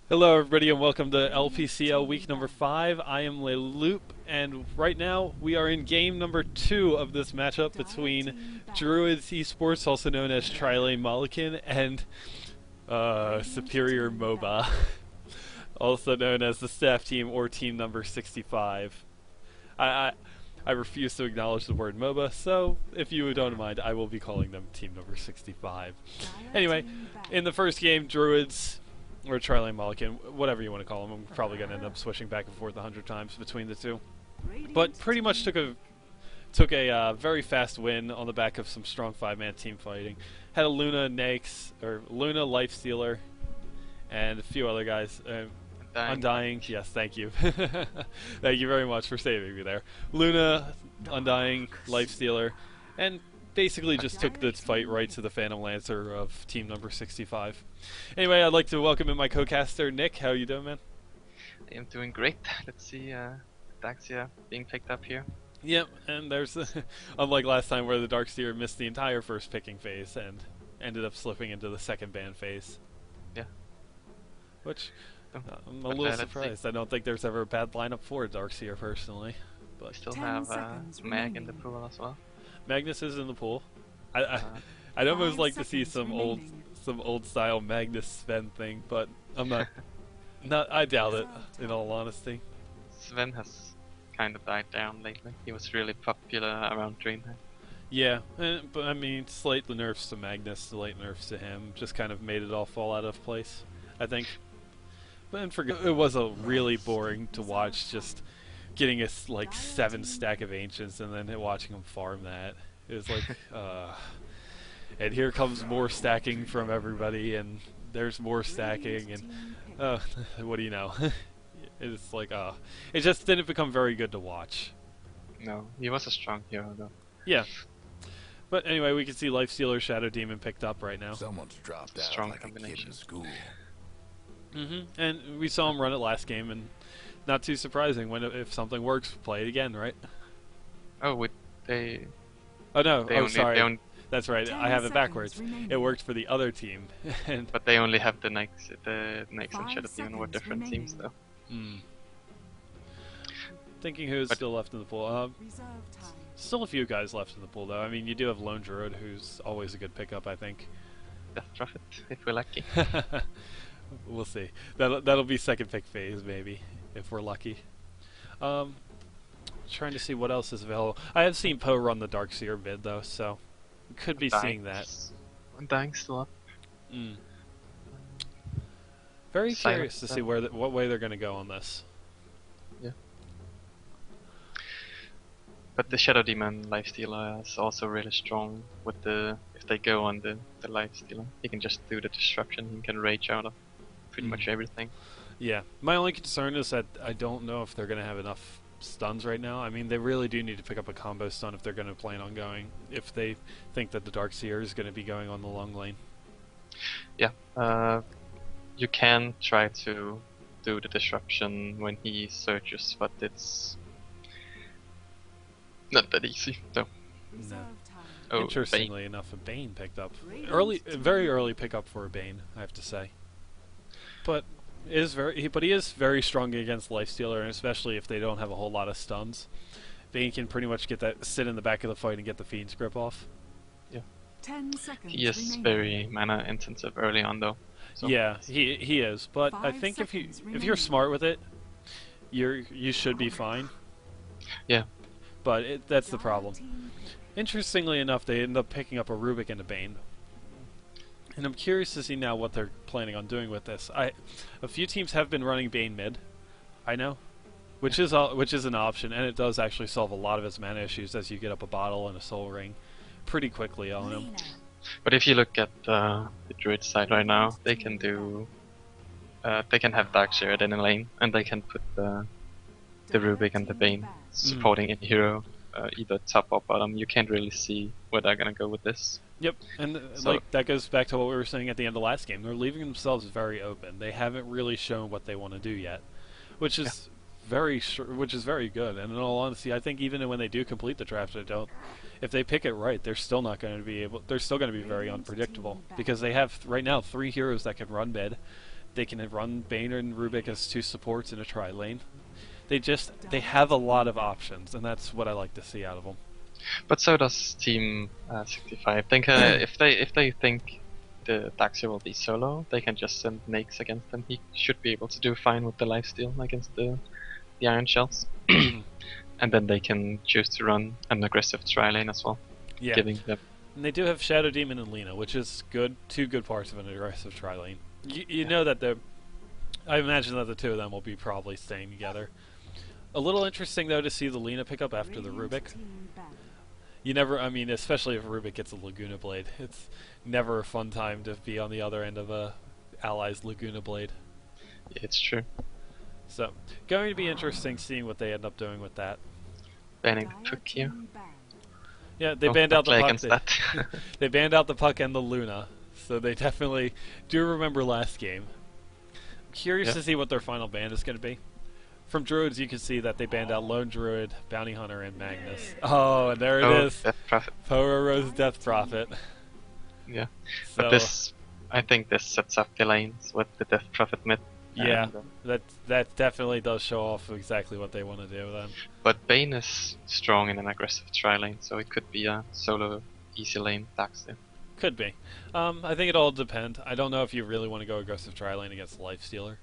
Hello, everybody, and welcome to LPCL week number 5. I am Leloop, and right now we are in game number 2 of this matchup between Druids Esports, also known as Trilane Mulligan, and Superior MOBA, also known as the staff team or team number 65. I, I, I refuse to acknowledge the word MOBA, so if you don't mind, I will be calling them team number 65. Anyway, in the first game, Druids or Trilane Mulligan, whatever you want to call them. I'm probably going to end up switching back and forth 100 times between the two. But pretty much took a very fast win on the back of some strong 5-man team fighting. Had a Luna Luna Lifestealer, and a few other guys. Undying, yes, thank you. Thank you very much for saving me there. Luna, Undying, Lifestealer, and basically just took this fight right to the Phantom Lancer of team number 65. Anyway, I'd like to welcome in my co-caster, Nick. How you doing, man? I am doing great. Let's see, Daxia being picked up here. Yep, and there's, unlike last time where the Darkseer missed the entire first picking phase and ended up slipping into the second ban phase. Yeah. Which, I'm a little surprised. I don't think there's ever a bad lineup for Darkseer, personally. But we still have Mag in the pool as well. Magnus is in the pool. I'd almost like to see some old style Magnus Sven thing, but I'm not. I doubt it. In all honesty, Sven has kind of died down lately. He was really popular around Dreamhack. Yeah, but I mean, slight nerfs to Magnus, slight nerfs to him, just kind of made it all fall out of place, I think. But it was a really boring to watch, just getting a 7 stack of ancients and then watching him farm that. It was like, and here comes more stacking from everybody, and there's more stacking, and what do you know? It's like, it just didn't become very good to watch. No, he was a strong hero though. Yeah. But anyway, we can see Lifestealer Shadow Demon picked up right now. Someone's dropped out Strong like combination. a kid in school. And we saw him run it last game, and not too surprising. If something works, play it again, right? Oh, they. Oh no! They oh, only, sorry. they That's right. I have it backwards. It worked for the other team, but they only have the Nyx and Shadow Demon were different teams though. Thinking who's still left in the pool. Still a few guys left in the pool, though. I mean, you do have Lone Druid, who's always a good pickup, I think. Death Prophet, if we're lucky. We'll see. That'll be second pick phase, maybe, if we're lucky. Trying to see what else is available. I have seen Poe run the Darkseer mid, though, so we could be seeing that. Undying still up. Very curious to see what way they're going to go on this. Yeah. But the Shadow Demon Lifestealer is also really strong with if they go on the Lifestealer. He can just do the disruption, he can rage out of pretty much everything. Yeah. My only concern is that I don't know if they're going to have enough stuns right now. I mean, they really do need to pick up a combo stun if they're going to plan on going, if they think that the Darkseer is going to be going on the long lane. Yeah. You can try to do the disruption when he surges, but it's not that easy, though. No. Oh, interestingly enough, a Bane picked up. Very early pickup for a Bane, I have to say. But he is very strong against Lifestealer, and especially if they don't have a whole lot of stuns. Bane can pretty much sit in the back of the fight and get the Fiend's Grip off. Yeah. 10 seconds he is very mana intensive early on, though. So. Yeah, he is. But I think if you're smart with it, you should be fine. Yeah. But that's the problem. Interestingly enough, they end up picking up a Rubik and a Bane. And I'm curious to see now what they're planning on doing with this. A few teams have been running Bane mid, I know, which is an option, and it does actually solve a lot of its mana issues as you get up a bottle and a soul ring pretty quickly on him. But if you look at the Druid side right now, they can they can have Darkseer in a lane, and they can put the Rubik and the Bane supporting in hero, either top or bottom. You can't really see where they're gonna go with this. Yep, and that goes back to what we were saying at the end of last game. They're leaving themselves very open. They haven't really shown what they want to do yet, which is very good. And in all honesty, I think even when they do complete the draft, if they pick it right, they're still not going to be able. They're still going to be very unpredictable because they have right now 3 heroes that can run mid. They can run Bane and Rubik as two supports in a tri lane. They have a lot of options, and that's what I like to see out of them. But so does Team 65. Think if they think the Daxia will be solo, they can just send Nakes against him. He should be able to do fine with the lifesteal against the Iron Shells. And then they can choose to run an aggressive tri lane as well. Yeah. Giving them. And they do have Shadow Demon and Lina, which is good. Two good parts of an aggressive tri lane. You know that I imagine that the two of them will be probably staying together. A little interesting though to see the Lina pick up after the Rubik. You never, I mean, especially if Rubik gets a Laguna Blade, it's never a fun time to be on the other end of a ally's Laguna Blade. Yeah, it's true. So, going to be interesting seeing what they end up doing with that. Banning the puck here. Yeah, they banned out the puck. Against that. They banned out the puck and the Luna, so they definitely do remember last game. I'm curious to see what their final ban is going to be. From Druids, you can see that they banned out Lone Druid, Bounty Hunter, and Magnus. Oh, and there it is. Death Prophet. Pororo's Death Prophet. Yeah. So, But I think this sets up the lanes with the Death Prophet mid. yeah, that definitely does show off exactly what they want to do then. But Bane is strong in an aggressive tri lane, so it could be a solo easy lane Daxia. Could be. I think it all depends. I don't know if you really want to go aggressive tri lane against Lifestealer.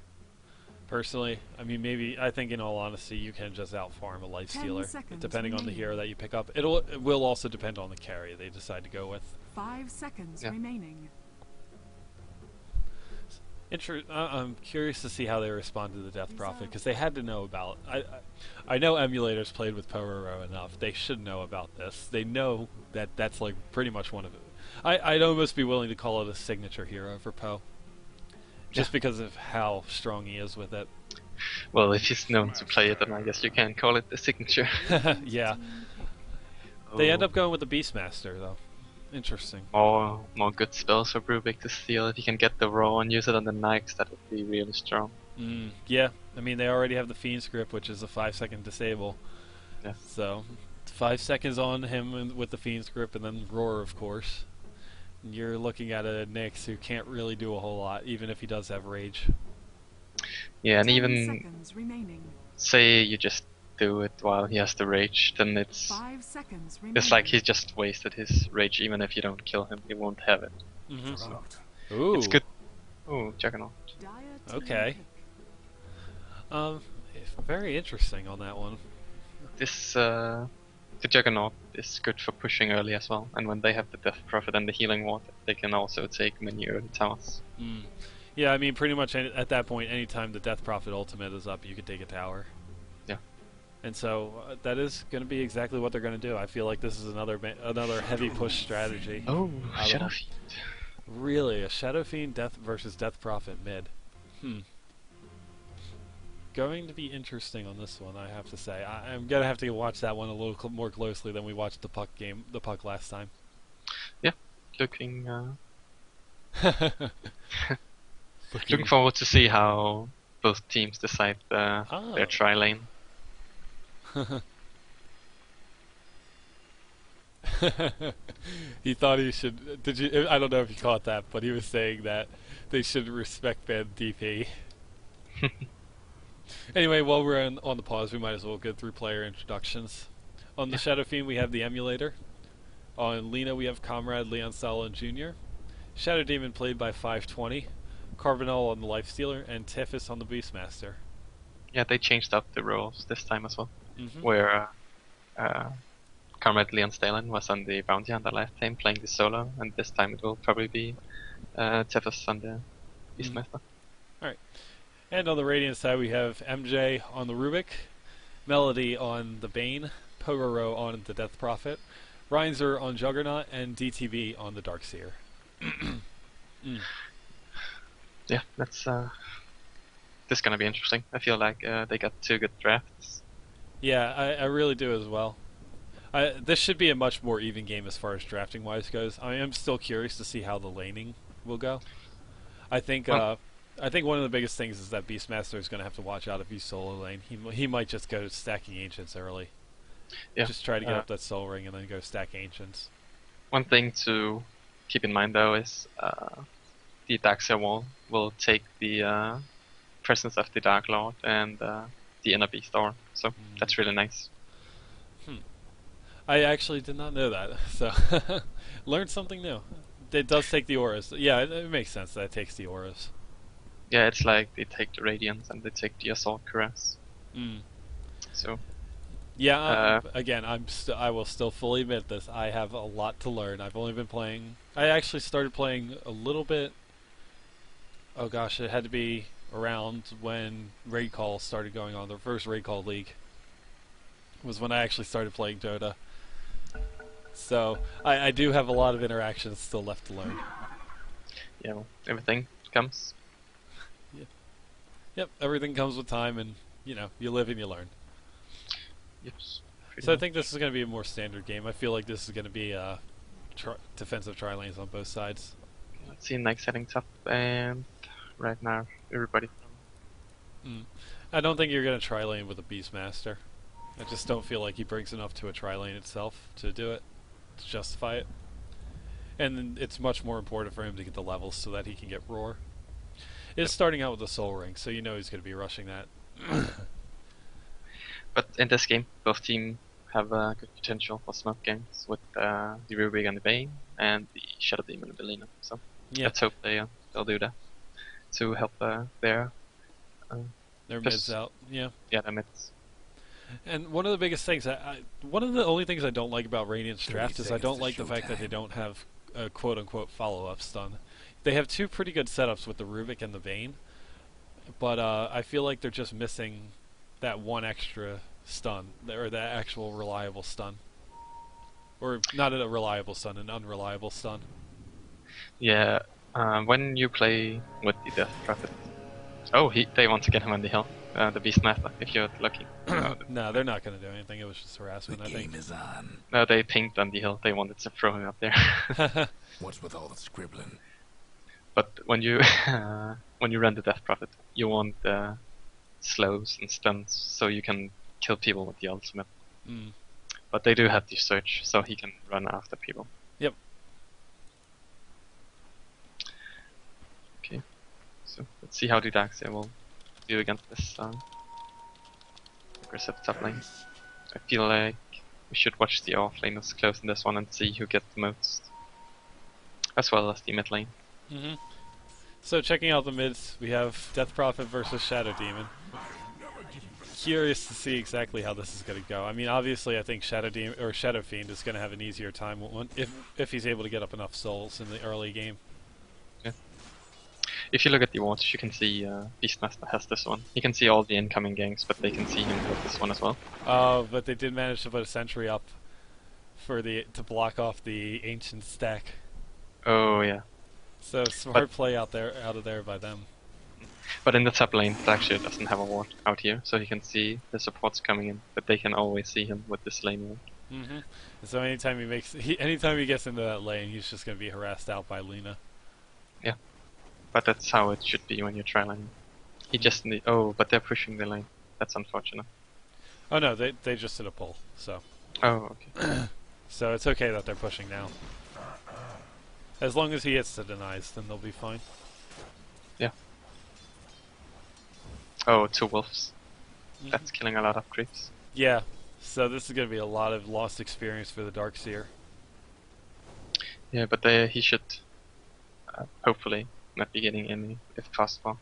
Personally, I mean, I think in all honesty, you can just outfarm a Lifestealer, depending on the hero that you pick up. It will also depend on the carry they decide to go with. 5 seconds remaining. I'm curious to see how they respond to the Death Prophet, because they had to know about. I know emulators played with Pororo enough. They should know about this. They know that that's like pretty much one of it. I'd almost be willing to call it a signature hero for Poe. Just because of how strong he is with it. Well, if he's known to play it, then I guess you can call it the signature. Yeah. They end up going with the Beastmaster, though. Interesting. More good spells for Rubik to steal. If he can get the Raw and use it on the Nikes, that would be really strong. Yeah, I mean, they already have the Fiend's Grip, which is a 5-second disable. Yeah. So, 5 seconds on him with the Fiend's Grip, and then Roar, of course. You're looking at a Nyx who can't really do a whole lot, even if he does have Rage. Yeah, and even say you just do it while he has the Rage, then it's like he's just wasted his Rage. Even if you don't kill him, he won't have it. So Ooh. it's good. Ooh, Juggernaut. Okay. Very interesting on that one. This the Juggernaut is good for pushing early as well, and when they have the Death Prophet and the Healing Water, they can also take many early towers. Yeah, I mean, pretty much at that point, anytime the Death Prophet ultimate is up, you can take a tower. Yeah. And so that is going to be exactly what they're going to do. I feel like this is another heavy push strategy. Oh, Shadow Fiend. Really, a Shadow Fiend versus Death Prophet mid. Going to be interesting on this one, I have to say. I'm gonna have to watch that one a little more closely than we watched the puck last time. Yeah, looking forward to see how both teams decide their tri lane. He thought he should. Did you? I don't know if you caught that, but he was saying that they should respect ban DP. Anyway, while we're on the pause, we might as well go through player introductions. On the Shadow Fiend, we have the Emulator. On Lina, we have Comrade Leon Stalin Jr. Shadow Demon played by 520. Carbonell on the Lifestealer, and Tiffus on the Beastmaster. Yeah, they changed up the roles this time as well. Where Comrade Leon Stalin was on the Bounty Hunter last time playing the solo, and this time it will probably be Tiffus on the Beastmaster. Alright. And on the Radiant side, we have MJ on the Rubik, Melody on the Bane, Pororo on the Death Prophet, Reinzer on Juggernaut, and DTB on the Darkseer. Yeah, that's this is gonna be interesting. I feel like they got 2 good drafts. Yeah, I really do as well. This should be a much more even game as far as drafting wise goes. I am still curious to see how the laning will go. I think one of the biggest things is that Beastmaster is going to have to watch out if he's solo lane. He might just go stacking Ancients early. Yeah. Just try to get up that soul ring and then go stack Ancients. One thing to keep in mind though is the Daxia wall will take the presence of the Dark Lord and the Inner Beast Aura. So that's really nice. I actually did not know that, so learned something new. It does take the auras. Yeah, it makes sense that it takes the auras. Yeah, it's like they take the Radiance and they take the Assault Caress. So yeah, again, I will still fully admit this. I have a lot to learn. I've only been playing. I actually started playing a little bit. Oh gosh, it had to be around when Raid Call started going on. The first Raid Call League was when I actually started playing Dota. So I do have a lot of interactions still left to learn. yeah, well, everything comes. Yep, everything comes with time, and you live and you learn. Yes. So I think this is going to be a more standard game. I feel like this is going to be defensive tri-lanes on both sides. Let's see, Nike settings up, and right now everybody. I don't think you're going to tri-lane with a Beastmaster. I just don't feel like he brings enough to a tri-lane itself to do it, to justify it. And it's much more important for him to get the levels so that he can get Roar. It's starting out with a Soul Ring, so you know he's going to be rushing that. But in this game, both teams have good potential for smoke games with the Rubik and the Bane and the Shadow Demon and the Lina. So let's hope they'll do that to help their mids out. Yeah, their mids. And one of the biggest things, one of the only things I don't like about Radiant's draft is I don't like the fact that they don't have a quote-unquote follow-up stun. They have two pretty good setups with the Rubik and the Vayne, but I feel like they're just missing that one extra stun, or that actual reliable stun. Or not a reliable stun, an unreliable stun. Yeah, when you play with the Death Prophet... Oh, they want to get him on the hill. The Beastmaster, if you're lucky. No, they're not going to do anything. It was just harassment, I think. Is on. No, they pinged on the hill. They wanted to throw him up there. What's with all the scribbling? But when you when you run the Death Prophet, you want slows and stuns so you can kill people with the ultimate. But they do have the search, so he can run after people. Yep. Okay, so let's see how the Daxia will do against this aggressive top lane. I feel like we should watch the off laners close in this one and see who gets the most, as well as the mid lane. So checking out the mids, we have Death Prophet versus Shadow Demon. Curious to see exactly how this is going to go. I mean, obviously, I think Shadow Fiend is going to have an easier time if he's able to get up enough souls in the early game. Yeah. If you look at the watch, you can see Beastmaster has this one. You can see all the incoming ganks, but they can see him with this one as well. Oh, but they did manage to put a sentry up to block off the ancient stack. Oh yeah. So smart play out of there by them. But in the top lane, Daxia doesn't have a ward out here, so he can see the supports coming in, but they can always see him with this lane ward. So anytime he gets into that lane, he's just going to be harassed out by Lina. Yeah, but that's how it should be when you're tri-laning. He just oh, but they're pushing the lane. That's unfortunate. Oh no, they just did a pull, so. Oh, okay. So it's okay that they're pushing now. As long as he hits the denies, then they'll be fine. Yeah. Oh, 2 wolves. That's killing a lot of creeps. Yeah. So this is going to be a lot of lost experience for the Darkseer. Yeah, but he should hopefully not be getting any, if possible,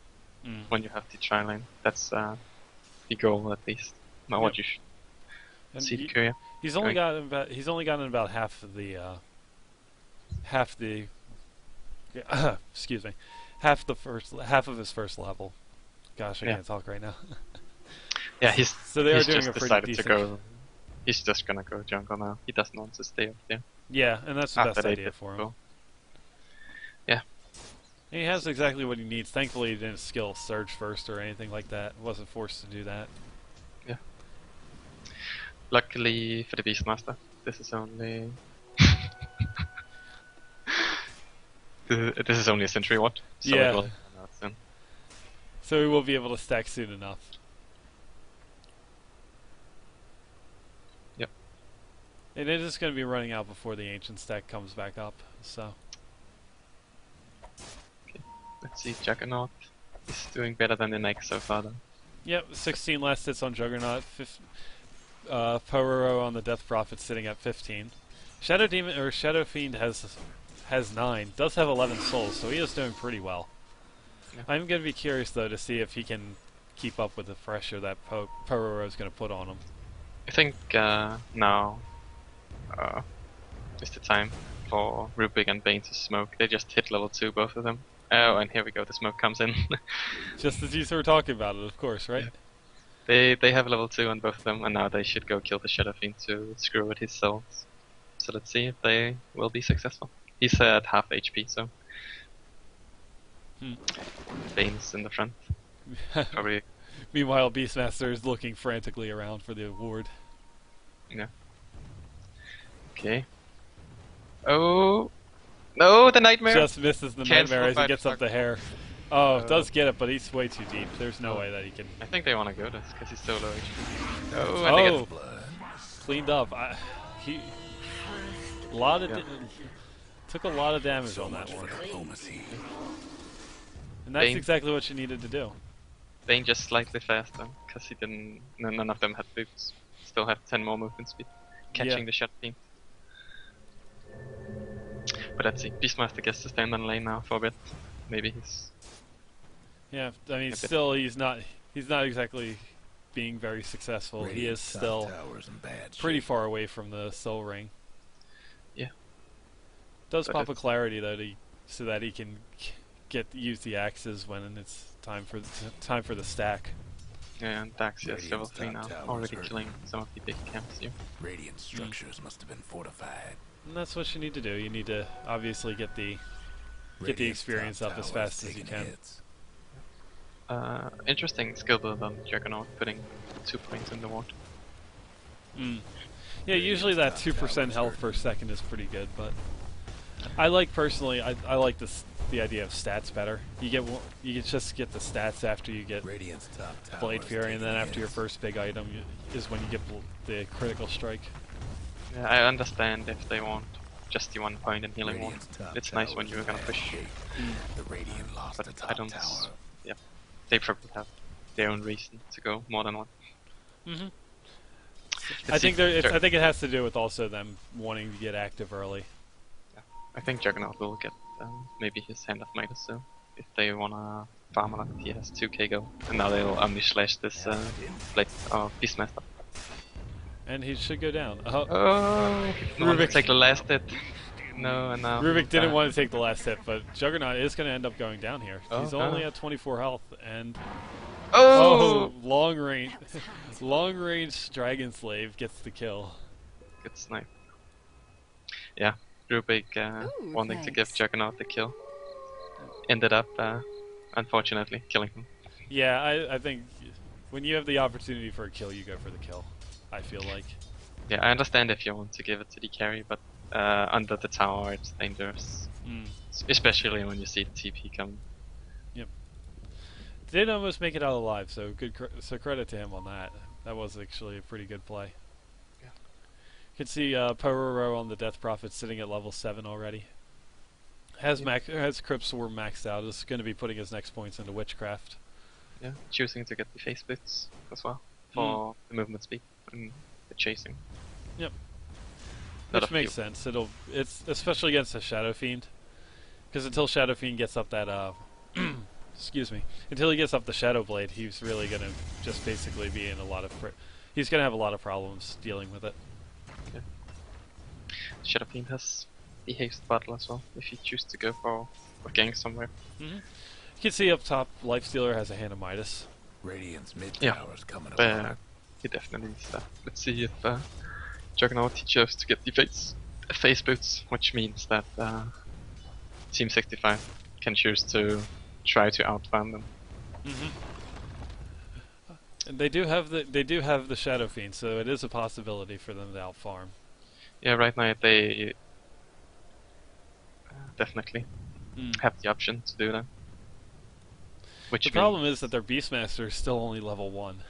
when you have the tri-lane. That's the goal, at least. Not what you should see the career. He's only gotten about half of the excuse me, half of his first level. Gosh, I can't talk right now. Yeah, he's doing just a pretty decided decent to go. He's just gonna go jungle now. He doesn't want to stay up there. Yeah, and that's the best idea for him. Yeah. He has exactly what he needs. Thankfully, he didn't skill Surge first or anything like that. Wasn't forced to do that. Yeah. Luckily for the Beastmaster, this is only this is only a sentry ward. So yeah. It will soon. So we will be able to stack soon enough. Yep. And it is going to be running out before the ancient stack comes back up. So. Okay. Let's see, Juggernaut is doing better than the next so far though. Yep, 16 last hits on Juggernaut. Pororo on the Death Prophet sitting at 15. Shadow Demon or Shadow Fiend has 9. Does have 11 souls, so he is doing pretty well. Yeah. I'm gonna be curious though to see if he can keep up with the pressure that Pororo is gonna put on him. I think now is the time for Rubik and Bane to smoke. They just hit level 2, both of them. Oh, and here we go, the smoke comes in. Just as you were talking about it, of course, right? Yeah. They have level 2 on both of them, and now they should go kill the Shadow Fiend to screw with his souls. So let's see if they will be successful. He's at half HP, so Bane's in the front. Probably. Meanwhile, Beastmaster is looking frantically around for the award. Yeah. Okay. Oh no, the nightmare! Just misses the Cancel nightmare as he by gets the up the hair. Oh, does get it, but he's way too deep. There's no way that he can. I think they want to go this because he's so low HP. Oh, and they get Cleaned up. He took a lot of damage on that one, Diplomacy. and that's Bane. exactly what you needed to do. Bane just slightly faster because he didn't. None of them had boots. Still have 10 more movement speed, catching Yeah. the Shadow Fiend. But let's see. Beastmaster gets to stand on lane now for a bit. Maybe he's. Yeah, I mean, A bit. still he's not exactly being very successful. He is Radiant's top still tower's in bad pretty shape. far away from the soul ring. Yeah. Does But pop a it's- clarity though, so that he can use the axes when it's time for the stack. Yeah, and Daxia's level Radiant's 3 now, top tower's already hurting. killing some of the big camps here. Radiant structures must have been fortified. And that's what you need to do. You need to obviously get the Radiant's experience top up as tower is fast as you taking can. hits. Interesting skill build on Juggernaut, putting 2 points in the ward. Yeah, usually that 2% health per second is pretty good, but I like personally. I like the idea of stats better. You just get the stats after you get Radiant's top tower Blade is Fury, and then taking after your hits. first big item is when you get the critical strike. Yeah, I understand if they want just the 1 point in healing ward. Radiant's top It's nice tower when is you're in gonna bad push. shape. The Radiant lost But the I top don't. tower. Yeah, they probably have their own reason to go more than one. Mm-hmm. Let's I see. think I think it has to do with also them wanting to get active early. I think Juggernaut will get maybe his Hand of Midas, so if they wanna farm a lot, he has 2k go. And now they'll Omni-Slash this Blade Beastmaster. And he should go down. Oh, Rubik take the last hit. No, and now Rubik didn't want to take the last hit, but Juggernaut is going to end up going down here. Oh, He's only at 24 health, and Oh, long range Dragon Slave gets the kill. good snipe. Yeah, Rubik Ooh, wanting to give thanks. Juggernaut the kill. Ended up, unfortunately, killing him. Yeah, I think when you have the opportunity for a kill, you go for the kill. I feel like. Yeah, I understand if you want to give it to the carry, but under the tower it's dangerous. Especially when you see the TP come. Did almost make it out alive, so so credit to him on that. That was actually a pretty good play. Yeah. You can see Pororo on the Death Prophet sitting at level 7 already. Has Crypt Swarm maxed out. Is going to be putting his next points into Witchcraft. Yeah, choosing to get the face boots as well for the movement speed and the chasing. Yep. Lot Which of makes heal. sense. It's especially against a Shadow Fiend, because until Shadow Fiend gets up that excuse me, until he gets up the Shadow Blade, he's really gonna just basically be in a lot of he's gonna have a lot of problems dealing with it. Shadow Fiend has the haste battle as well if you choose to go for gang somewhere. You can see up top, Lifestealer has a Hand of Midas. Radiant's mid Yeah. tower's coming But apart. he definitely needs that. Let's see if Juggernaut chose to get the face boots, which means that Team 65 can choose to try to outfarm them. And they do have the Shadow Fiend, so it is a possibility for them to outfarm. Yeah, right now they definitely Mm. have the option to do that. Which The problem is that their Beastmaster is still only level 1.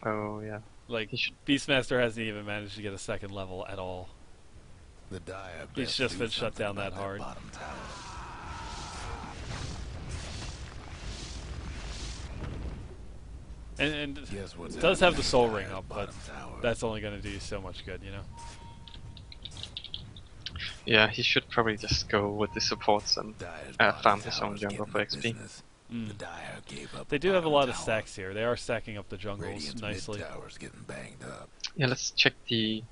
Oh yeah, Like, he should. Beastmaster hasn't even managed to get a second level at all. The Dire He's best just do been shut something down that about hard. bottom tower. And Guess what's it does have the happening soul in ring the up, but bottom tower? that's only going to do you so much good, you know. Yeah, he should probably just go with the supports and Dire's bottom farm his tower's own jungle getting for the XP. business. Mm. The Dire gave up They the do have a bottom lot of tower. stacks here. They are stacking up the jungles Radiant's nicely. mid tower's getting banged up. Yeah, let's check the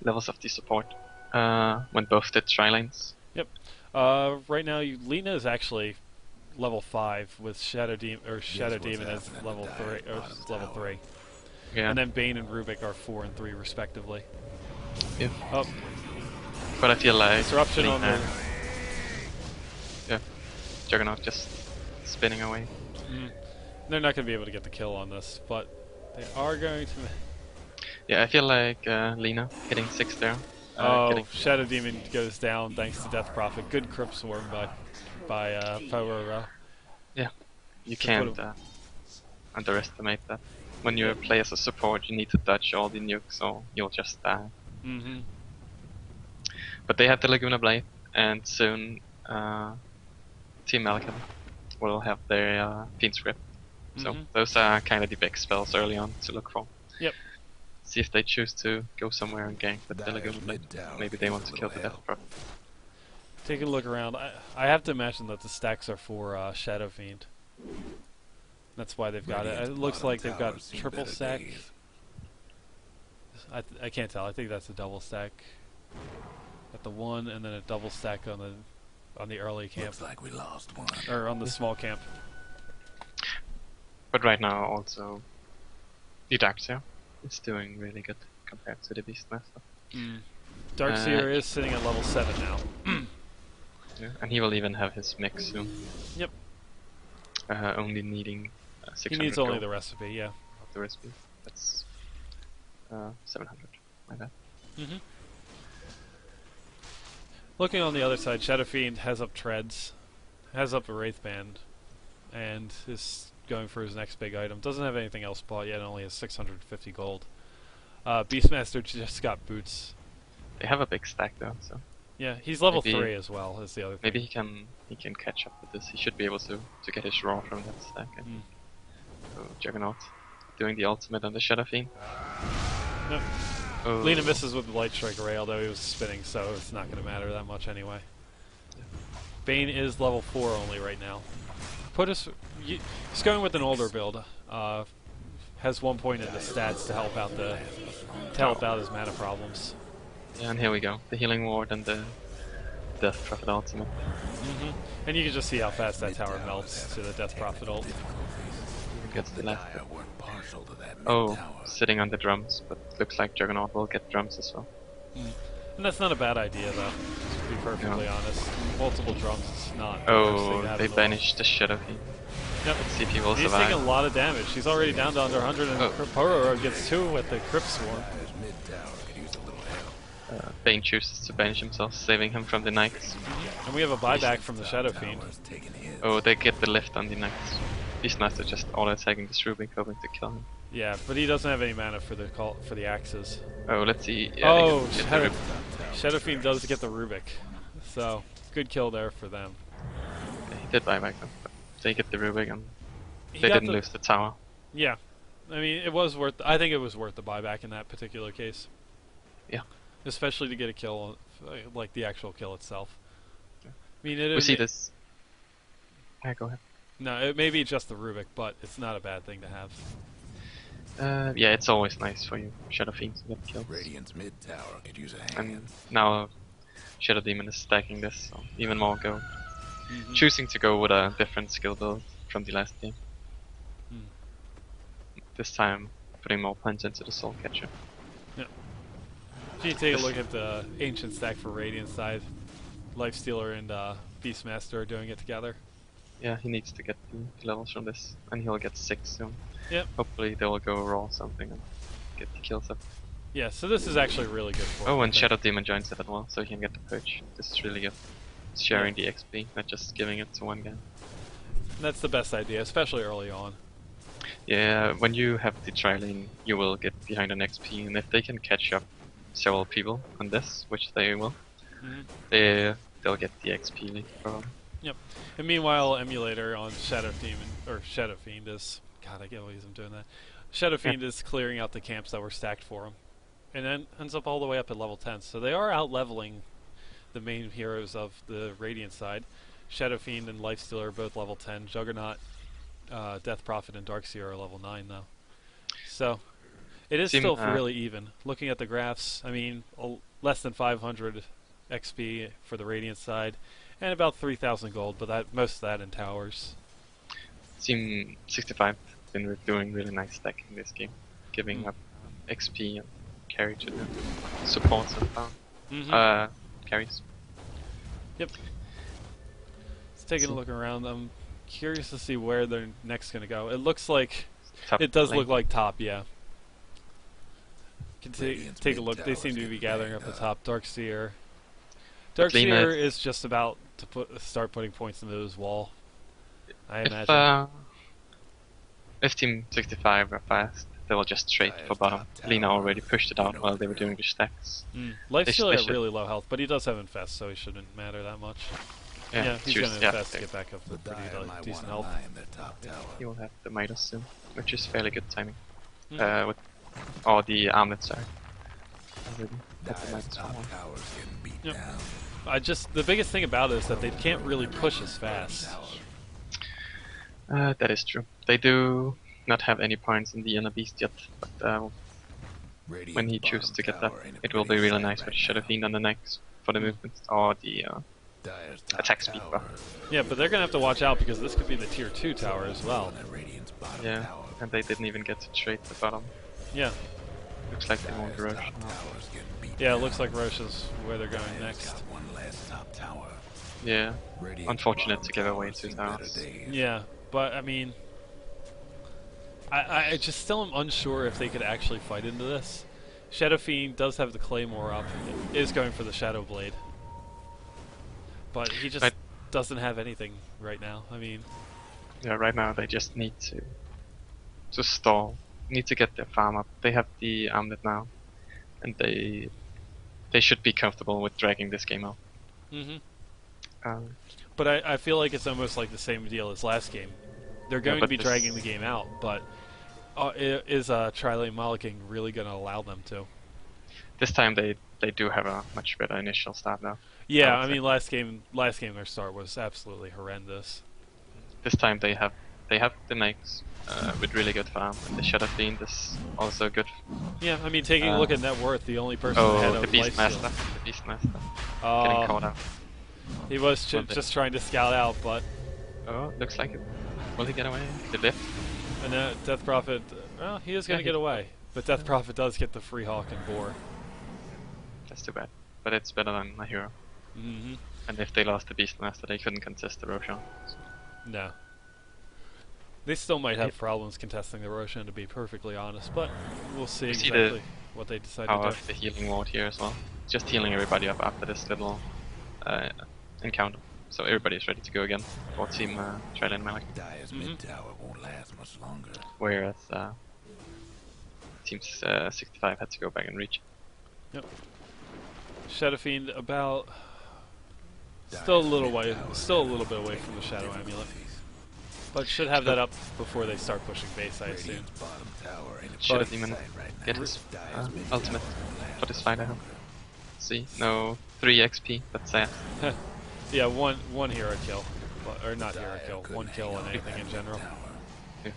levels of the support when both did tri lanes. Yep. Right now, Lena is actually level 5 with Shadow Demon as happening level to 3 Dire's or bottom level tower? 3. Yeah. And then Bane and Rubik are 4 and 3 respectively. Yeah. Oh, But I feel like disruption on the. yeah, Juggernaut just spinning away. They're not going to be able to get the kill on this, but they are going to. Yeah, I feel like Lena hitting 6 there. Oh, getting Shadow Demon goes down thanks to Death Prophet. Good Crypt Swarm by Power. Yeah, you So can't put underestimate that. When you play as a support, you need to dodge all the nukes or you'll just die. Mm-hmm. But they have the Laguna Blade, and soon Team Malcolm will have their Fiend Script. So Mhm. those are kind of the big spells early on to look for. Yep. See if they choose to go somewhere and gank with the Dire's Laguna Blade. mid tower Maybe they needs want a to kill little the Death help. Prophet. Take a look around. I have to imagine that the stacks are for Shadow Fiend. That's why they've got it. Radiant's It looks bottom like they've got tower's seen triple better stack. days. I can't tell. I think that's a double stack at the one, and then a double stack on the early camp Looks like we lost one. or on the small camp. But right now also the Darkseer is doing really good compared to the Beastmaster. Darkseer is sitting at level 7 now. Yeah, and he will even have his mix soon. Yep. Only needing 600 He needs only gold the recipe, yeah. of the recipe. That's 700. My bad. Mm-hmm. Looking on the other side, Shadow Fiend has up Treads, has up a Wraith Band, and is going for his next big item. Doesn't have anything else bought yet, only has 650 gold. Beastmaster just got boots. They have a big stack though, so Yeah, he's level Maybe- 3 as well, is the other thing. maybe he can catch up with this. He should be able to get his raw from that stack. I think. So Juggernaut doing the ultimate on the Shadow Fiend. Nope. Oh. Lena misses with the Light Strike Array, although he was spinning, so it's not going to matter that much anyway. Bane is level 4 only right now. He's going with an older build. Has 1 point in the stats to help out his mana problems. Yeah, and here we go. The Healing Ward and the Death Prophet ultimate. And you can just see how fast that tower melts to the Death Prophet ult. Gets the last Dire weren't partial to that mid Oh, tower. sitting on the drums, but looks like Juggernaut will get drums as well. And that's not a bad idea, though, to be perfectly honest. Multiple drums is not the worst thing Oh, to have they in the world. banished the Shadow Fiend. Yep. Let's see if he will He's survive. taking a lot of damage. He's already down to under 100, and Oh. Poro gets 2 with the Crypt Swarm. Dire's mid tower could use a little help. Bane chooses to banish himself, saving him from the Knights. And we have a buyback from the Shadow Fiend. Tower's taking hits. Oh, they get the lift on the Knights. Beastmaster just auto-attacking this Rubik, hoping to kill him. Yeah, but he doesn't have any mana for the axes. Oh, let's see. Yeah, Oh, he gets the Shadow, Rubik. Shadow Fiend does get the Rubik. So, good kill there for them. Yeah, he did buy back them, but they get the Rubik and He they got didn't the- lose the tower. Yeah. I mean, it was worth. I think it was worth the buyback in that particular case. Yeah. Especially to get a kill, like the actual kill itself. Yeah. I mean, it We is. see this. Yeah, go ahead. No, it may be just the Rubik, but it's not a bad thing to have. Yeah, it's always nice for you Shadow Fiend to get kills. Radiant's mid tower could use a hand. And now Shadow Demon is stacking this, so even more go. Mhm. Choosing to go with a different skill build from the last game. Hmm. This time putting more punch into the Soul Catcher. If you take a look at the Ancient stack for Radiant side, Lifestealer and Beastmaster are doing it together. Yeah, he needs to get the levels from this, and he'll get 6 soon. Yep. Hopefully they will go raw something and get the kills up. Yeah, so this is actually really good for him, Oh, I and think. Shadow Demon joins it as well, so he can get the purge. This is really good. Sharing the XP, not just giving it to one guy. That's the best idea, especially early on. Yeah, when you have the tri-lane, you will get behind an XP, and if they can catch up several people on this, which they will, Mhm. they'll get the XP lead from. And meanwhile, Emulator on Shadow Demon or Shadow Fiend is God, I can't believe I'm doing that. Shadow Fiend is clearing out the camps that were stacked for him, and then ends up all the way up at level 10. So they are out leveling the main heroes of the Radiant side. Shadow Fiend and Lifestealer are both level 10. Juggernaut, Death Prophet, and Darkseer are level 9 though. So it is still really even. Looking at the graphs, I mean, less than 500 XP for the Radiant side, and about 3,000 gold, but most of that in towers. Team 65 been doing really nice deck in this game, giving up XP and carry to the supports and carries. Yep. Let's take a look around. I'm curious to see where they're next going to go. It looks like it does look like top, yeah. Can take a look. They seem to be gathering up the top. Darkseer. Darkseer is just about to start putting points into his wall, I imagine. If Team 65 are fast, they will just straight for bottom. Lina already pushed it out while they were doing the stacks. Lifestealer at really low health, but he does have infest, so he shouldn't matter that much. Yeah, he's going to infest to get back up to pretty decent health. He will have the Midas soon, which is fairly good timing. With all the armlets are already at the Midas Yep. The biggest thing about it is that they can't really push as fast. That is true. They do not have any points in the inner beast yet, but when he chooses to get that, it will be really nice with Shadow Fiend on the next for the movements or the attack speed buff. Yeah, but they're gonna have to watch out because this could be the tier 2 tower as well. Yeah, and they didn't even get to trade the bottom. Yeah. Looks like they won't Roche now. Yeah, it looks like Roche is where they're going next. Yeah, unfortunate to give away 2 towers. Yeah, but I mean, I just still am unsure if they could actually fight into this. Shadow Fiend does have the Claymore up, is going for the Shadow Blade, but he just doesn't have anything right now. I mean, yeah, right now they just need to stall, need to get their farm up. They have the armlet now, and they should be comfortable with dragging this game out. But I feel like it's almost like the same deal as last game. They're going to be dragging the game out, but is Trilane Malaching really going to allow them to? This time they do have a much better initial start now. Yeah, I mean last game their start was absolutely horrendous. This time they have the makes with really good farm, and the Shadow Fiend is also good. Yeah, I mean taking a look at net worth, the only person ahead of the Beastmaster getting caught out. He was just trying to scout out, but looks like it. Will he get away? The lift? And Death Prophet, well, he is going to get away, but Death Prophet does get the free Hawk and Boar. That's too bad, but it's better than a hero. And if they lost the Beastmaster, they couldn't contest the Roshan. So. No. They still might have problems contesting the Roshan, to be perfectly honest, but we'll see exactly what they decide to do. Of the healing ward here as well. Just healing everybody up after this little encounter. So everybody's ready to go again for Team Trilane Malaching. Whereas Team 65 had to go back and reach. Yep. Shadow Fiend about still a little bit away from the Shadow Amulet, but should have that up before they start pushing base, I assume. Shadow Demon get his ultimate for this fight, I hope. See, no 3 XP, that's sad. Yeah, one hero kill, or not hero kill, one kill on anything in general. Yeah.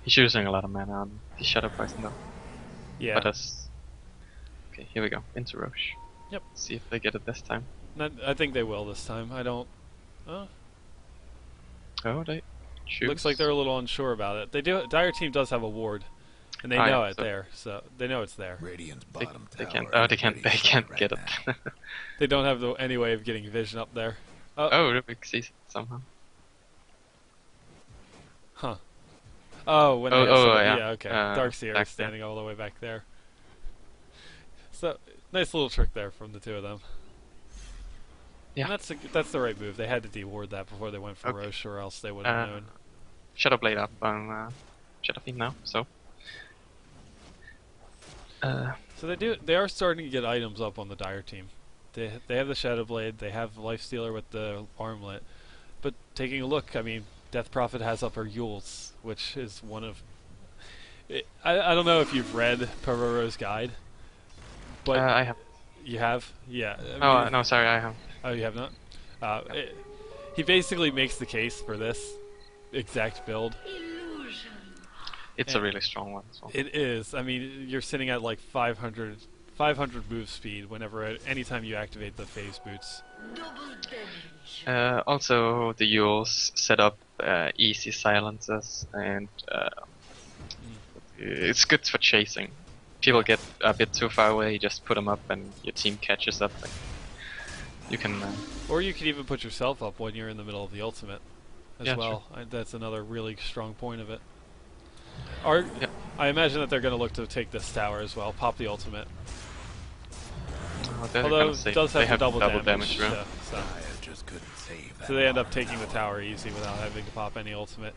He's using a lot of mana on the Shadow Poison though. Yeah. But okay, here we go, into Roche. Yep. See if they get it this time. I think they will this time. I don't. Oh, they choose. Looks like they're a little unsure about it. They do. Dire Team does have a ward, and they know it there, so they know it's there. They can't. Oh, they can't get it. They don't have any way of getting vision up there. Rubik sees it somehow. Huh. Oh, when yeah, okay. Darkseer is standing all the way back there. So nice little trick there from the two of them. Yeah, and that's the right move. They had to deward that before they went for Roche, or else they would have known. Shadow Blade up on Shadow Fiend now, so. So they are starting to get items up on the Dire Team. They have the Shadow Blade, they have Lifestealer with the armlet, but taking a look, I mean, Death Prophet has up her Yules, which is one of... I don't know if you've read Pororo's guide, but... I have. You have? Yeah. Oh, no, sorry, I have. Oh, you have not? He basically makes the case for this exact build. It's a really strong one as well. It is. I mean, you're sitting at like 500 move speed whenever, anytime you activate the phase boots. Also, the Yules set up easy silences, and it's good for chasing. People get a bit too far away, just put them up and your team catches up. And you can... Or you can even put yourself up when you're in the middle of the ultimate as well. That's another really strong point of it. I imagine that they're going to look to take this tower as well, pop the ultimate. Although it does have double damage. So just couldn't save that. So they end up taking the tower easy without having to pop any ultimate.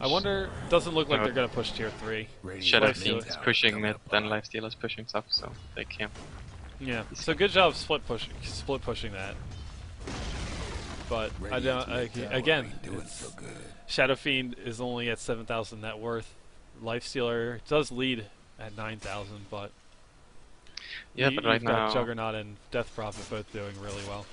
I wonder, doesn't look like they're going to push tier 3. Shadow Fiend is pushing mid, then Lifesteal is pushing top, so they can't. Yeah, so good job split pushing that. But I don't, again, Shadow Fiend is only at 7,000 net worth. Lifestealer does lead at 9,000, but yeah, but right you've got now Juggernaut and Death Prophet both doing really well.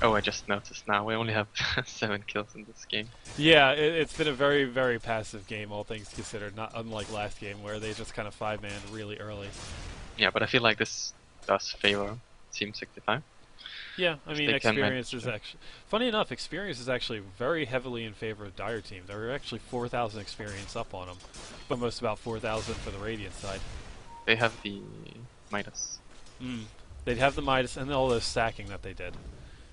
Oh, I just noticed now we only have 7 kills in this game. Yeah, it's been a very, very passive game, all things considered. Not unlike last game where they just kind of 5-manned really early. Yeah, but I feel like this does favor Team 65. Yeah, I mean, experience is actually... Funny enough, experience is actually very heavily in favor of Dire Team. There were actually 4,000 experience up on them, but almost about 4,000 for the Radiant side. They have the Midas. They'd have the Midas and all those stacking that they did.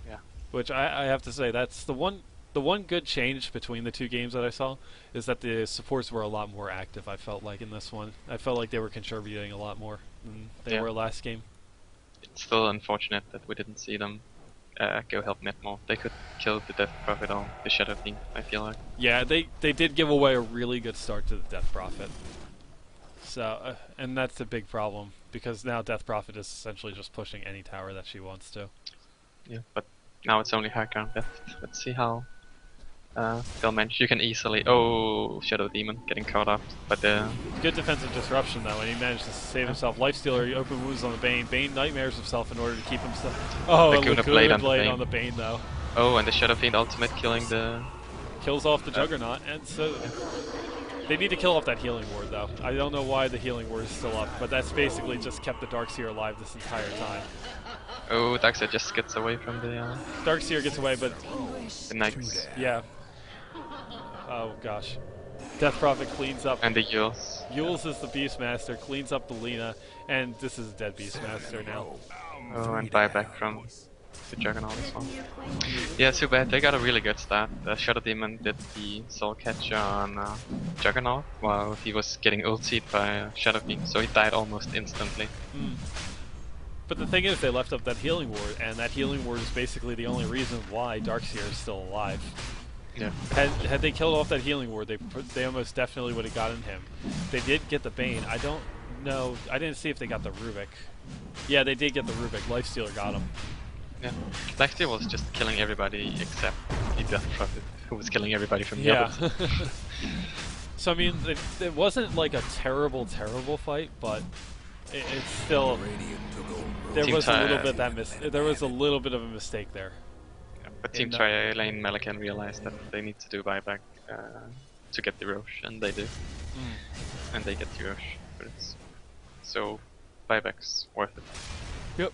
Yeah. Which I have to say, that's the one good change between the two games that I saw, is that the supports were a lot more active, I felt like, in this one. I felt like they were contributing a lot more than they were last game. It's still unfortunate that we didn't see them go help mid more. They could kill the Death Prophet or the Shadow Fiend, I feel like. Yeah, they did give away a really good start to the Death Prophet. So, and that's a big problem, because now Death Prophet is essentially just pushing any tower that she wants to. Yeah, but now it's only high ground left. Let's see how they'll manage. You can easily... Oh, Shadow Demon getting caught up, but good defensive disruption though, and he managed to save himself. Lifestealer, he open wounds on the Bane. Bane nightmares himself in order to keep himself... Oh, Laguna Blade on the Bane though. Oh, and the Shadow Fiend ultimate killing the... Kills off the Juggernaut, and so... They need to kill off that healing ward though. I don't know why the healing ward is still up, but that's basically just kept the Darkseer alive this entire time. Oh, Darkseer just gets away from the... Darkseer gets away, but... The Knights. Yeah. Oh gosh. Death Prophet cleans up... And the Yules. Yules is the Beastmaster, cleans up the Lina, and this is a dead Beastmaster now. Oh, and buyback from the Juggernaut as well. Yeah, too bad. They got a really good start. Shadow Demon did the Soul Catcher on Juggernaut while he was getting ultied by Shadow Fiend, so he died almost instantly. But the thing is, they left up that healing ward, and that healing ward is basically the only reason why Darkseer is still alive. Yeah. Had they killed off that healing ward, they almost definitely would have gotten him. They did get the Bane. I don't know. I didn't see if they got the Rubik. Yeah, they did get the Rubik. Lifestealer got him. Yeah. Lifesteal was just killing everybody except the Death Prophet, who was killing everybody from the other. So I mean, it wasn't like a terrible fight, but it's still... There was a little bit there was a little bit of a mistake there. But Team Tri-Lane Melican realized that they need to do buyback to get the Roche, and they do. And they get the Roche for this. So, buyback's worth it. Yep.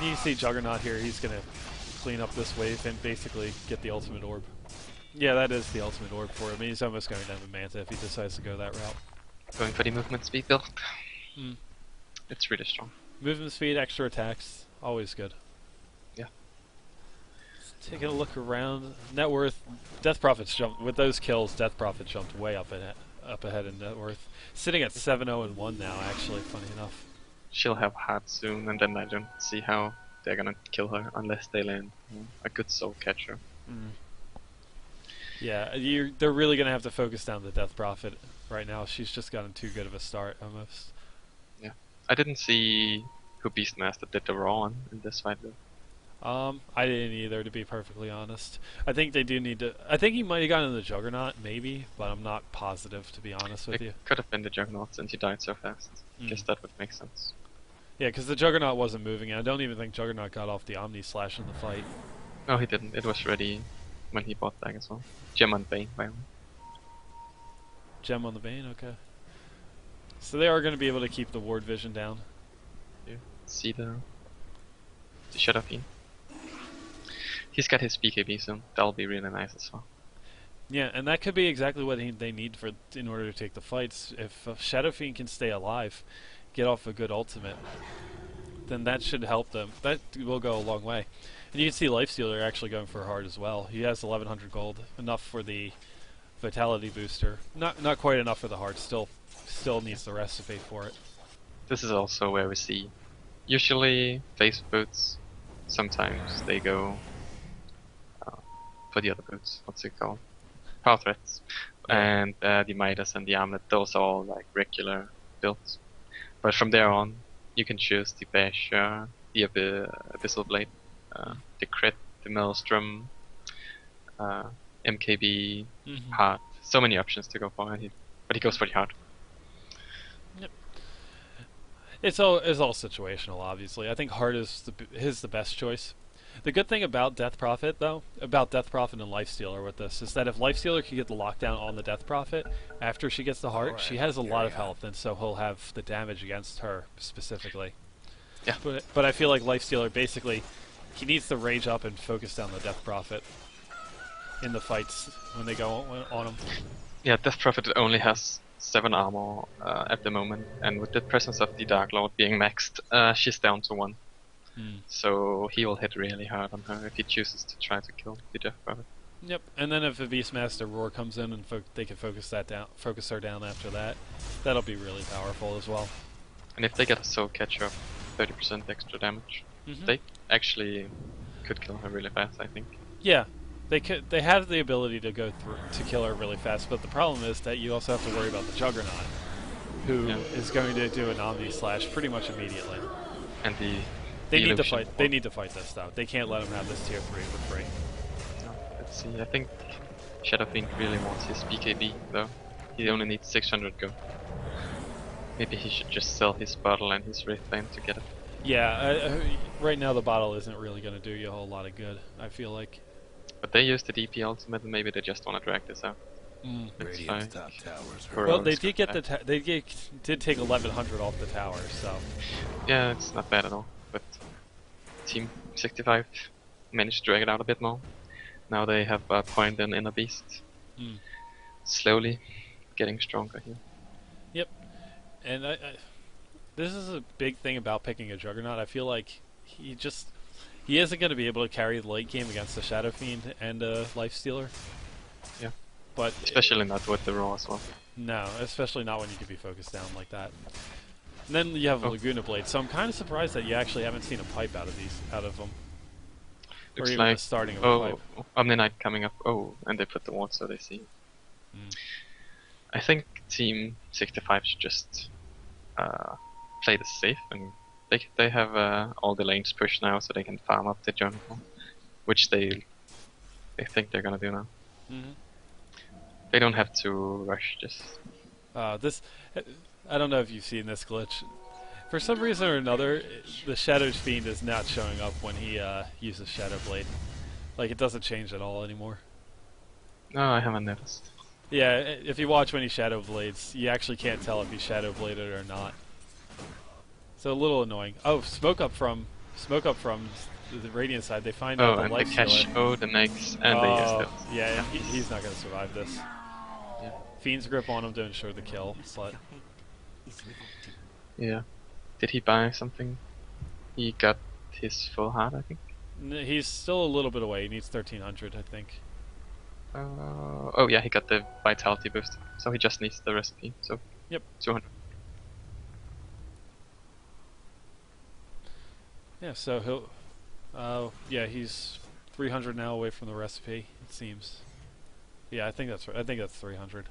You see Juggernaut here, he's gonna clean up this wave and basically get the ultimate orb. Yeah, that is the ultimate orb for him. I mean, he's almost going down to Manta if he decides to go that route. Going for the movement speed build. It's really strong. Movement speed, extra attacks, always good. Yeah. Taking a look around, net worth. Death Prophet's jumped with those kills. Death Prophet jumped way up ahead in net worth, sitting at 7-0-1 now. Actually, funny enough. She'll have heart soon, and then I don't see how they're gonna kill her unless they land a good soul catcher. Yeah, they're really gonna have to focus down the Death Prophet right now. She's just gotten too good of a start, almost. Yeah, I didn't see who Beastmaster did the raw on in this fight though. I didn't either, to be perfectly honest. I think they do need to. I think he might have gotten the Juggernaut, maybe, but I'm not positive, to be honest with It you. could have been the Juggernaut since he died so fast. Mm. Guess that would make sense. Yeah, because the Juggernaut wasn't moving, and I don't even think Juggernaut got off the Omni Slash in the fight. No, he didn't. It was ready when he bought back as well. Gem on Bane, by the way. Gem on the Bane, okay. So they are going to be able to keep the ward vision down. You see the Shadow Fiend. He's got his BKB soon. That'll be really nice as well. Yeah, and that could be exactly what they need in order to take the fights. If Shadow Fiend can stay alive, get off a good ultimate, then that should help them. That will go a long way. And you can see Lifestealer actually going for hard as well. He has 1100 gold, enough for the Vitality booster. Not quite enough for the heart. Still needs the recipe for it. This is also where we see usually face boots. Sometimes they go for the other boots. What's it called? Power threats. And the Midas and the Armlet. Those are all like regular builds. But from there on, you can choose the Basher, the Abyssal Blade, the Crit, the Maelstrom, MKB, Heart. So many options to go for, but he goes for the Heart. Yep. It's all situational, obviously. I think Heart is the best choice. The good thing about Death Prophet, though, about Death Prophet and Lifestealer with this, is that if Lifestealer can get the lockdown on the Death Prophet after she gets the Heart, she has a lot of health, and so he'll have the damage against her specifically. Yeah. But I feel like Lifestealer basically, he needs to rage up and focus down the Death Prophet in the fights when they go on him. Yeah, Death Prophet only has 7 armor at the moment, and with the presence of the Dark Lord being maxed, she's down to 1. So he will hit really hard on her if he chooses to try to kill the Death Prophet. Yep, and then if a Beastmaster Roar comes in and they can focus her down after that, that'll be really powerful as well. And if they get a Soul Catcher, 30% extra damage, they actually could kill her really fast, I think. Yeah, they could. They have the ability to go through to kill her really fast, but the problem is that you also have to worry about the Juggernaut, who is going to do an Omni Slash pretty much immediately. And they need to fight. They need to fight this though. They can't let him have this tier 3 for free. No, let's see. I think Shadow Fiend really wants his BKB though. He only needs 600 go. Maybe he should just sell his bottle and his Wraith Bane to get it. Yeah, right now the bottle isn't really going to do you a whole lot of good, I feel like. But they used the DP ultimate, and maybe they just want to drag this out. Radiant's top towers. Well, they did get did take 1100 off the tower, so. Yeah, it's not bad at all. But Team 65 managed to drag it out a bit more. Now they have a point in Inner Beast. Slowly getting stronger here. Yep, and this is a big thing about picking a Juggernaut. I feel like he isn't going to be able to carry the late game against the Shadow Fiend and Lifestealer. Yeah, but especially not with the Raw as well. No, especially not when you can be focused down like that. And then you have a Laguna Blade, so I'm kind of surprised that you actually haven't seen a pipe out of them. Looks or even like the starting of a pipe. Omni Knight coming up. Oh, and they put the ward so they see. I think Team 65 should just play this safe, and they have all the lanes pushed now, so they can farm up the jungle, which they think they're gonna do now. They don't have to rush this. I don't know if you've seen this glitch. For some reason or another, the Shadow Fiend is not showing up when he uses Shadow Blade. Like, it doesn't change at all anymore. No, I haven't noticed. Yeah, if you watch when he Shadow Blades, you actually can't tell if he's Shadow Bladed or not. So a little annoying. Oh, smoke up from the Radiant side. They find out the and life they catch the Nags, and they use those. Yeah, he's not going to survive this. Yeah. Fiend's grip on him to ensure the kill, but... Yeah. Did he buy something? He got his full heart, I think. He's still a little bit away. He needs 1300, I think. Oh yeah, he got the vitality boost, so he just needs the recipe. So yep, 200. Yeah, so he'll. Yeah, he's 300 now away from the recipe. It seems. Yeah, I think that's 300.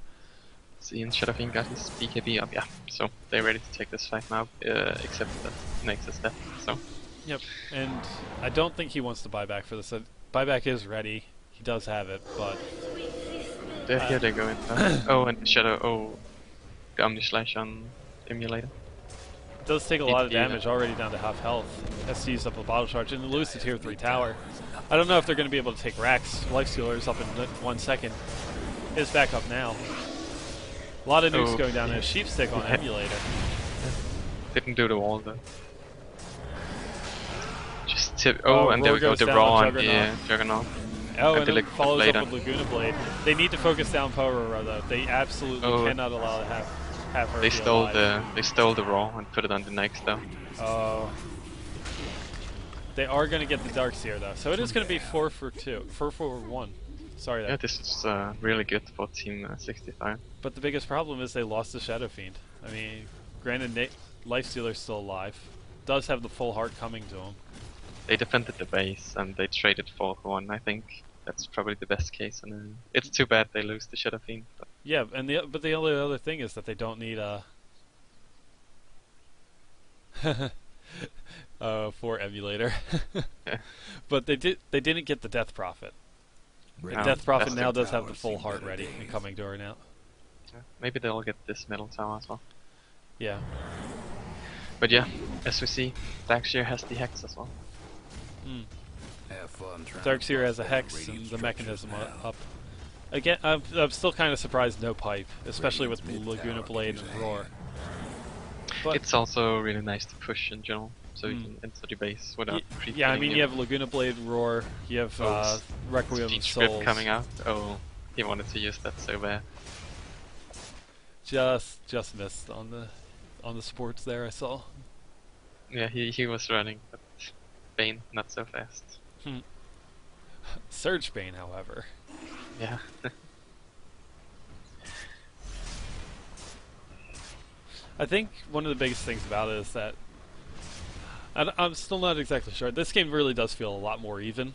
See, and Shadow Fiend got his BKB up. Yeah, so they're ready to take this fight now. Except that Nyx is dead. So Yep, and I don't think he wants to buy back for this. Buyback is ready. He does have it, but Here they go in. Oh, and Shadow. Oh, the Omni Slash on Emulator. it does take a lot of damage already down to half health. Has to use up a bottle charge and lose the tier 3 tower. I don't know if they're going to be able to take Rax. Lifestealer's up in 1 second. Is back up now. A lot of nukes going down there. Sheep stick on Emulator. Didn't do the wall though. Just tip. Oh, and there we go. The down raw on on the Juggernaut. Oh, and and it follows Blade up with Laguna Blade. They need to focus down Pororo though. They absolutely cannot allow to have her. They be stole alive. they stole the raw and put it on the next though. Oh. They are going to get the Darkseer though, so it is going to be 4 for 1. Sorry. Yeah, this is really good for Team 65. But the biggest problem is they lost the Shadow Fiend. I mean, granted, Lifestealer's still alive. Does have the full heart coming to him. They defended the base and they traded 4 for 1. I think that's probably the best case. And it's too bad they lose the Shadow Fiend. But yeah, and the only other thing is that they don't need for Emulator. But they didn't get the Death Prophet. And Death Prophet now does have the full heart ready and coming to her now. yeah, maybe they'll get this middle tower as well. Yeah. But yeah, as we see, Darkseer has the Hex as well. Mm. Have fun trying Darkseer to has a buff Hex radiant and the mechanism structures up. Again, I'm still kind of surprised no pipe, especially with Radiant's Laguna mid-tower Blade keeps and Roar. hanging. But It's also really nice to push in general, so you can enter the base without yeah, I mean, you have Laguna Blade, Roar, you have Requiem of Speed Souls. Script coming out. Oh, he wanted to use that so bad. Just missed on the supports there. I saw. Yeah, he was running, but Bane not so fast. Surge Bane, however. Yeah. I think one of the biggest things about it is that I'm still not exactly sure. This game really does feel a lot more even.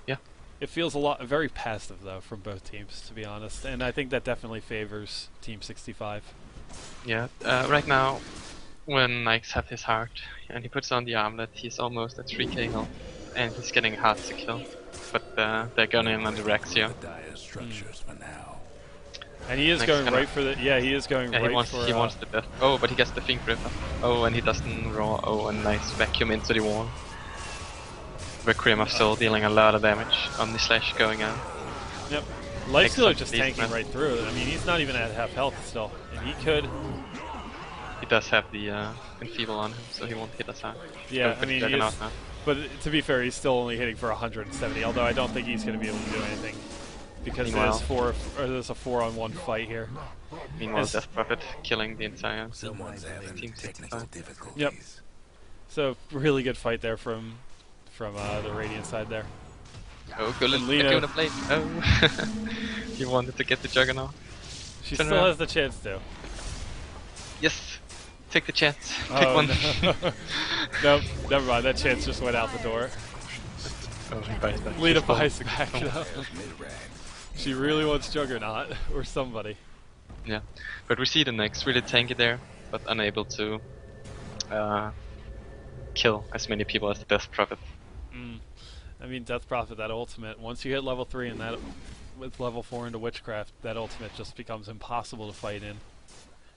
Yeah. It feels very passive though from both teams, to be honest, and I think that definitely favors Team 65. Yeah. Right now, when Nyx have his heart and he puts on the armlet, he's almost at 3k health, and he's getting hard to kill. But they're gunning him on the Rex here. The dire structures for now. And he is Next going gonna- he is going Yeah, right he wants the death. Oh, but he gets the Fiend Gripper. Oh, and he doesn't raw. Oh, a nice vacuum into the wall. Requiem of Soul dealing a lot of damage. Omni Slash going out. Yep. Lifestealer Excellent just beast, tanking man. right through it. I mean, he's not even at half health still, and he could. He does have the Enfeeble on him, so he won't hit us hard. Yeah, Go for I the mean, he Juggernaut is, now. but to be fair, he's still only hitting for 170. Although I don't think he's going to be able to do anything because Meanwhile- there's a 4-on-1 fight here. Meanwhile, Yes. Death Prophet killing the entire Someone's having Team technical 65. difficulties. Yep. So really good fight there from the Radiant side there. Oh, good little Lina. Laguna Blade. Oh, he wanted to get the Juggernaut. She Turn still around. has the chance to. Yes, take the chance. Pick Oh, one. no. Nope, never mind. That chance just went out the door. Oh, he buys back. Lina Just fall. buys back though. Mid-range. She really wants Juggernaut or somebody. Yeah, but we see the next really tanky there, but unable to kill as many people as the Death Prophet. I mean, Death Prophet, that ultimate, once you hit level 3 and that with level 4 into Witchcraft, that ultimate just becomes impossible to fight in.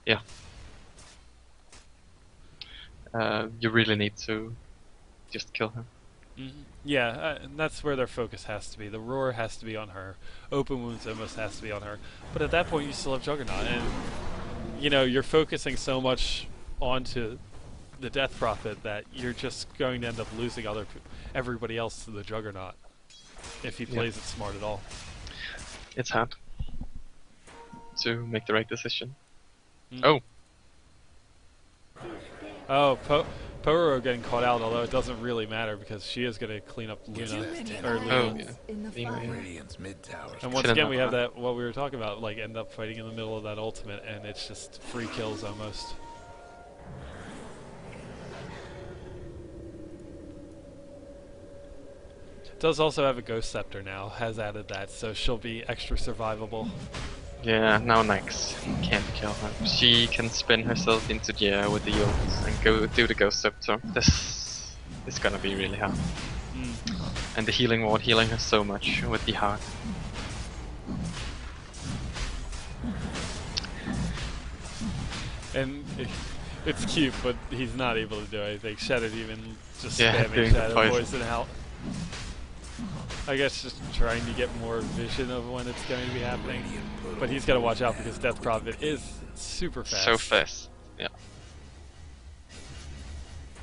Yeah. You really need to just kill him. Yeah, and that's where their focus has to be. The Roar has to be on her. Open Wounds almost has to be on her. But at that point, you still have Juggernaut, and you know you're focusing so much onto the Death Prophet that you're just going to end up losing everybody else to the Juggernaut if he plays it smart at all. It's hard to make the right decision. Mm. Oh, Oh, Pororo getting caught out, although it doesn't really matter because she is going to clean up Luna. Or Luna. oh, yeah. In the Lina, fight. yeah. Radiant's mid-tower. And once Should've again, we known have that. that, what we were talking about, like end up fighting in the middle of that ultimate, and it's just free kills almost. Does also have a Ghost Scepter now, has added that, so she'll be extra survivable. Yeah, now Nyx can't kill her. She can spin herself into the air with the Yotes and go do the Ghost Scepter. This it's gonna be really hard. Mm. And the healing ward healing has so much with the heart. And it's cute, but he's not able to do anything. Shadow Demon just Yeah, spamming doing the Shadow poison. Poison out. I guess just trying to get more vision of when it's going to be happening. But he's got to watch out because Death Prophet is super fast. So fast. Yeah.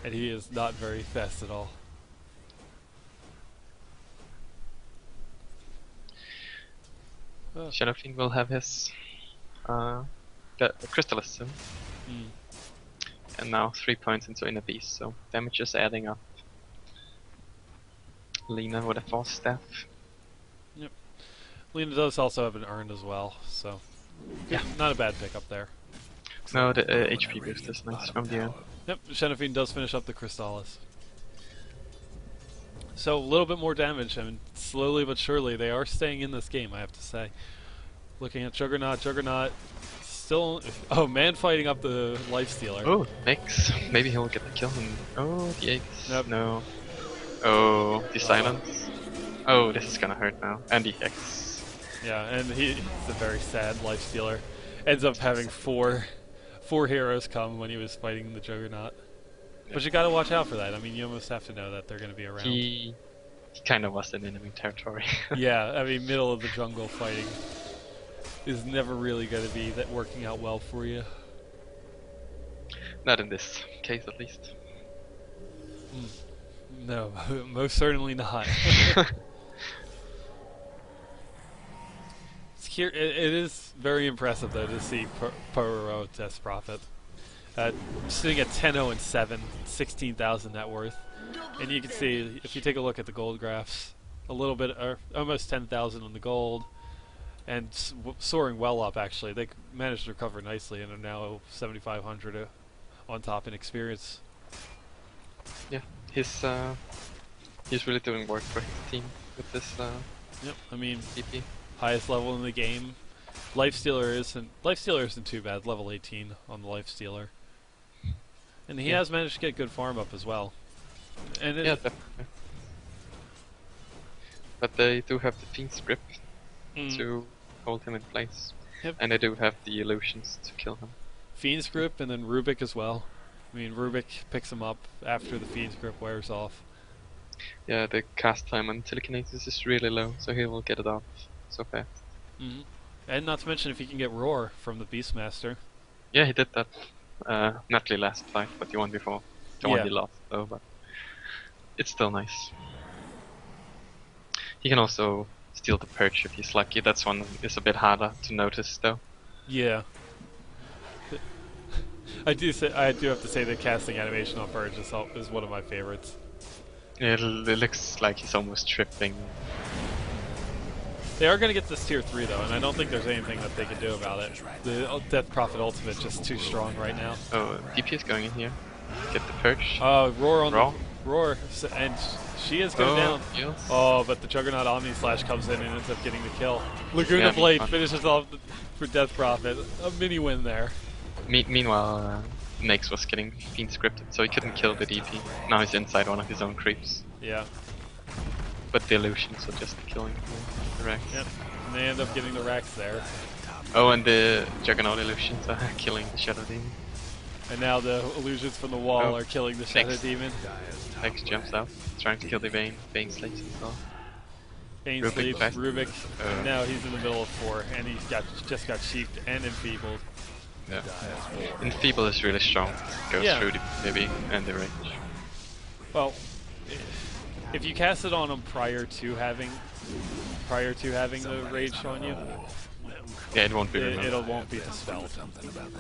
And he is not very fast at all. Oh. Shadow Fiend will have his the Crystallis soon. Mm. And now 3 points into Inner Beast, so damage is adding up. Lena with a false staff. Yep. Lena does also have an earned as well, so Yeah. not a bad pickup there. No, the HP boost is nice from the end. Yep, Xenophine does finish up the Crystallis. So a little bit more damage, I mean, slowly but surely they are staying in this game, I have to say. Looking at Juggernaut, Juggernaut still... Oh, man fighting up the Lifestealer. Oh, Mix. Maybe he'll get the kill. And oh, the eggs. Nope. No. Oh, the silence. Oh, this is gonna hurt now. And the Hex. Yeah, and he's a very sad Lifestealer. Ends up having four heroes come when he was fighting the Juggernaut. But you gotta watch out for that. I mean, you almost have to know that they're gonna be around. He kind of was in enemy territory. Yeah, I mean, middle of the jungle fighting is never really gonna be that working out well for you. Not in this case, at least. No, most certainly not. It is very impressive though to see Pororo Death Prophet sitting at 10-0 and 7, 16,000 net worth, and you can see if you take a look at the gold graphs, a little bit, or almost 10,000 on the gold, and soaring well up. Actually, they managed to recover nicely and are now 7,500 on top in experience. Yeah, he's really doing work for his team with this Yep, I mean, DP. highest level in the game. Lifestealer isn't too bad. Level 18 on the Lifestealer, and he has managed to get good farm up as well. And Yeah, definitely. But they do have the Fiend's Grip to hold him in place. Yep. And they do have the illusions to kill him. Fiend's Grip and then Rubik as well. I mean, Rubik picks him up after the Fiend's Grip wears off. Yeah, the cast time on telekinesis is really low, so he will get it off so fast. And not to mention if he can get Roar from the Beastmaster. Yeah, he did that. Not the last fight, but the one before. The one Yeah. he lost, though, but it's still nice. He can also steal the perch if he's lucky. That's one is a bit harder to notice, though. Yeah. I do have to say the casting animation on Purge is one of my favorites. It looks like he's almost tripping. They are going to get this tier 3 though, and I don't think there's anything that they can do about it. The Death Prophet ultimate just too strong right now. Oh, DP is going in here. Get the perch. Roar on Raw. the Roar, and she is going down. Yes. Oh, but the Juggernaut Omni Slash comes in and ends up getting the kill. Laguna Yeah, Blade fun. finishes off for Death Prophet. A mini win there. Meanwhile, Nax was getting Fiend scripted, so he couldn't kill the DP. Now he's inside one of his own creeps. Yeah. But the illusions are just killing the Rex. Yep. And they end up getting the Rex there. Oh, and the Juggernaut illusions are killing the Shadow Demon. And now the illusions from the wall Oh. are killing the Shadow Next. Demon. Nex jumps out, trying to kill the Vayne. Vayne slays himself. Bane Rubik sleeps, fast. Rubik. And now he's in the middle of 4, and he's just got sheeped and enfeebled. Yeah. Enfeeble is really strong. Goes Yeah. through the maybe and the range. Well, if you cast it on him prior to having the rage on you, Yeah, it won't be removed. it won't be dispelled.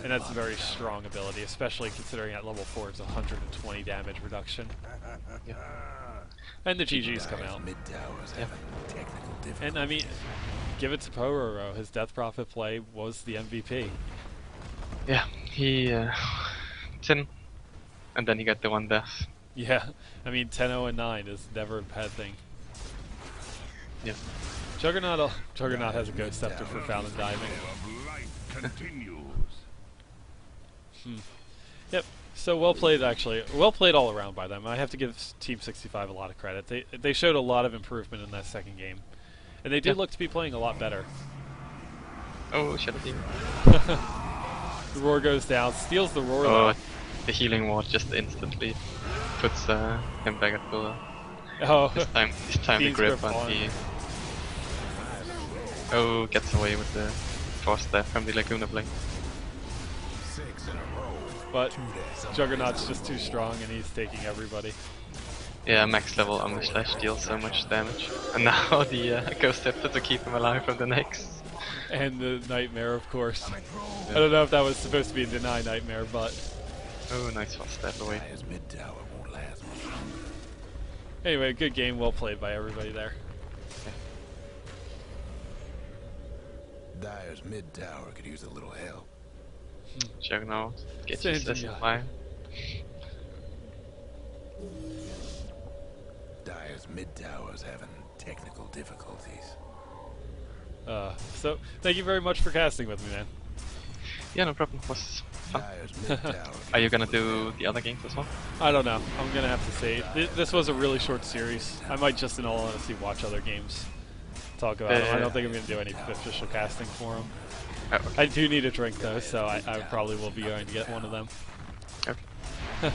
And that's a very strong ability, especially considering at level 4 it's 120 damage reduction. Yeah. And the GGs come out. Yeah. And I mean, give it to Pororo. His Death Prophet play was the MVP. Yeah, he 10, and then he got the one death. Yeah, I mean 10-0 and 9 is never a bad thing. Yeah. Juggernaut has a Ghost Scepter for Fountain Diving. Yep. So well played, actually. Well played all around by them. I have to give Team 65 a lot of credit. They showed a lot of improvement in that second game, and they did look to be playing a lot better. Oh, shut up, team. The roar goes down, steals the roar. Oh, the healing ward just instantly puts him back at full. Oh, This time the Fiend's grip grip and on. he gets away with the force death from the Laguna Blade. 6 in a row. But Juggernaut's just too strong, and he's taking everybody. Yeah, max level Omni Slash deals so much damage. And now the Ghost Scepter to keep him alive from the next. And the Nightmare, of course. I don't know if that was supposed to be a Deny Nightmare, but Oh, nice force step away. Dyer's mid tower won't last much longer. anyway, good game, well played by everybody there. Dyer's mid tower could use a little help. Juggernaut, get Send your him, system yeah. fire. Dyer's mid tower's having technical difficulties. So, thank you very much for casting with me, man. Yeah, no problem. Was fun. Dyer's mid tower. Are you gonna do the other games as well? I don't know. I'm gonna have to see. This was a really short series. I might just, in all honesty, watch other games. Talk about them. I don't think I'm gonna do any official casting for them. Oh, okay. I do need a drink though, so I probably will be going to get one of them. Okay.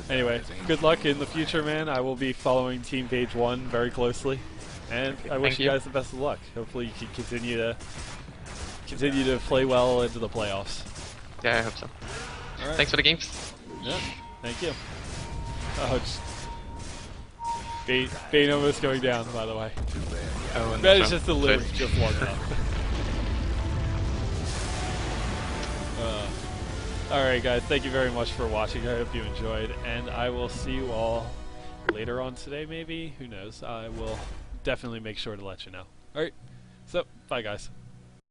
Anyway, good luck in the future, man. I will be following Team Page 1 very closely, and I wish Thank you you. guys the best of luck. Hopefully you can continue to play well into the playoffs. Yeah, I hope so. All right. Thanks for the games. Yeah, thank you. Oh, Bane almost going down, by the way. Oh, and That is so- just delivered just long enough. Alright guys, thank you very much for watching. I hope you enjoyed, and I will see you all later on today maybe? Who knows? I will definitely make sure to let you know. Alright, so bye guys.